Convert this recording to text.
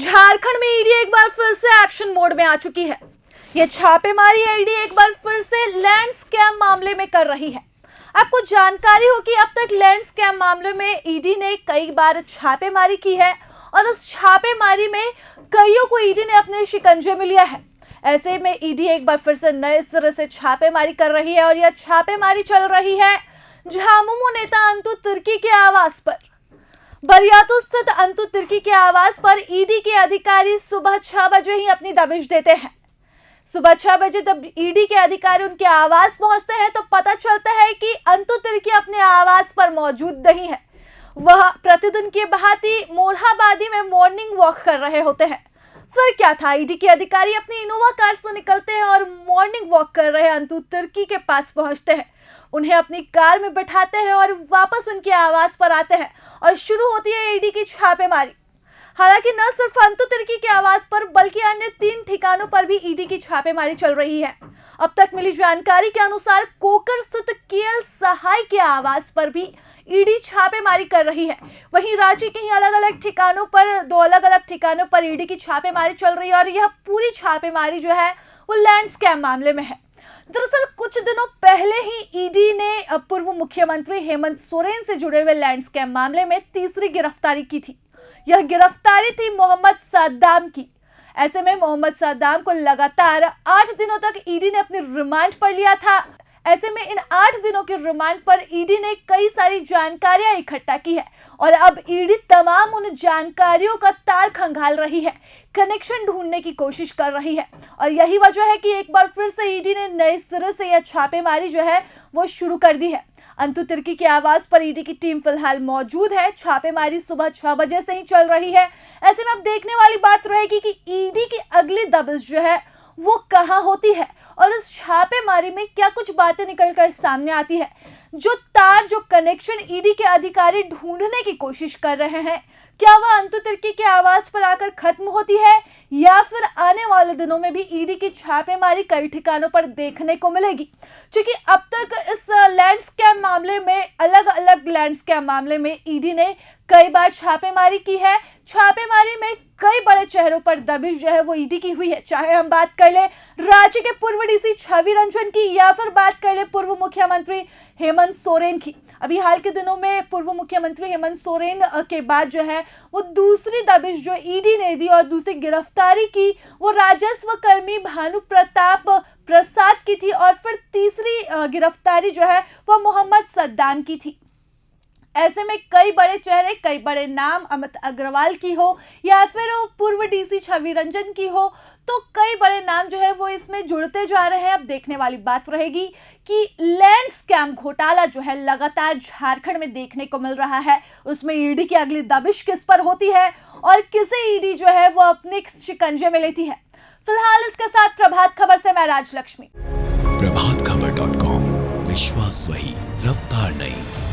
झारखंड में ईडी एक बार फिर से एक्शन मोड में आ चुकी है। ये छापेमारी ईडी एक बार फिर से लैंड स्कैम मामले में कर रही है। आपको जानकारी हो कि अब तक लैंड स्कैम मामले में ईडी ने कई बार छापेमारी की है और इस छापेमारी में कईयों को ईडी ने अपने शिकंजे में लिया है। ऐसे में ईडी एक बार फिर से नए सिरे से छापेमारी कर रही है और यह छापेमारी चल रही है झामुमो नेता अंतु तिर्की के आवास पर। बरियातू स्थित अंतु तिर्की के आवास पर ईडी के अधिकारी सुबह 6 बजे ही अपनी दबिश देते हैं। सुबह 6 बजे जब ईडी के अधिकारी उनके आवास पहुंचते हैं तो पता चलता है कि अंतु तिर्की अपने आवास पर मौजूद नहीं है। वह प्रतिदिन की भांति मोरहाबादी में मॉर्निंग वॉक कर रहे होते हैं। फिर क्या था, ईडी के अधिकारी अपनी इनोवा कार से निकलते हैं और मॉर्निंग वॉक कर रहे अंतु तिर्की के पास पहुंचते हैं। उन्हें अपनी कार में बैठाते हैं और वापस उनके आवास पर आते हैं और शुरू होती है ईडी की छापेमारी। हालांकि न सिर्फ अंतु तिर्की के आवास पर बल्कि अन्य 3 ठिकानों पर भी ईडी की छापेमारी चल रही है। अब तक मिली जानकारी के अनुसार कोकर स्थित केएल सहाय के आवास पर भी ईडी छापेमारी कर रही है। वहीं राज्य के ही अलग अलग ठिकानों पर 2 अलग अलग ठिकानों पर ईडी की छापेमारी चल रही है और यह पूरी छापेमारी जो है वो लैंड स्कैम मामले में है। दरअसल कुछ दिनों पहले ही ईडी ने पूर्व मुख्यमंत्री हेमंत सोरेन से जुड़े हुए लैंड स्कैम मामले में तीसरी गिरफ्तारी की थी। यह गिरफ्तारी थी मोहम्मद सद्दाम की। ऐसे में मोहम्मद सद्दाम को लगातार 8 दिनों तक ईडी ने अपनी रिमांड पर लिया था। ऐसे में इन 8 दिनों के रिमांड पर ईडी ने कई सारी जानकारियां इकट्ठा की है और अब ईडी तमाम उन जानकारियों का तार खंगाल रही है, कनेक्शन ढूंढने की कोशिश कर रही है। और यही वजह है कि एक बार फिर से ईडी ने नए सिरे से यह छापेमारी जो है वो शुरू कर दी है। अंतु तिर्की के आवास पर ईडी की टीम फिलहाल मौजूद है। छापेमारी सुबह 6 बजे से ही चल रही है। ऐसे में अब देखने वाली बात रहेगी कि ईडी की अगली दबिश जो है वो कहां होती है और इस छापेमारी में क्या कुछ बातें निकलकर सामने आती है। जो कनेक्शन ईडी के अधिकारी ढूंढने की कोशिश कर रहे हैं, क्या वह अंतु तिर्की के आवास पर आकर खत्म होती है या फिर आने वाले दिनों में भी ईडी की छापेमारी कई ठिकानों पर देखने को मिलेगी। क्योंकि अब तक इस लैंड स्कैम मामले में अलग अलग लैंड स्कैम मामले में ईडी ने कई बार छापेमारी की है। छापेमारी में कई बड़े चेहरों पर दबिश जो है वो ईडी की हुई है। चाहे हम बात कर ले राज्य के पूर्व डीसी छवि रंजन की या फिर बात कर ले पूर्व मुख्यमंत्री हेमंत सोरेन की। अभी हाल के दिनों में पूर्व मुख्यमंत्री हेमंत सोरेन के बाद जो है वो दूसरी दबिश जो ईडी ने दी और दूसरी गिरफ्तारी की वो राजस्व कर्मी भानु प्रताप प्रसाद की थी और फिर तीसरी गिरफ्तारी जो है वो मोहम्मद सद्दाम की थी। ऐसे में कई बड़े चेहरे, कई बड़े नाम, अमित अग्रवाल की हो या फिर पूर्व डीसी छवि रंजन की हो, तो कई बड़े नाम जो है वो इसमें जुड़ते जा रहे हैं। अब देखने वाली बात रहेगी कि लैंड स्कैम घोटाला जो है लगातार झारखंड में देखने को मिल रहा है, उसमें ईडी की अगली दबिश किस पर होती है और किसे ईडी जो है वो अपने शिकंजे में लेती है। फिलहाल इसके साथ प्रभात खबर से मैं राजलक्ष्मी। प्रभातखबर.com, विश्वास वही, रफ्तार नहीं।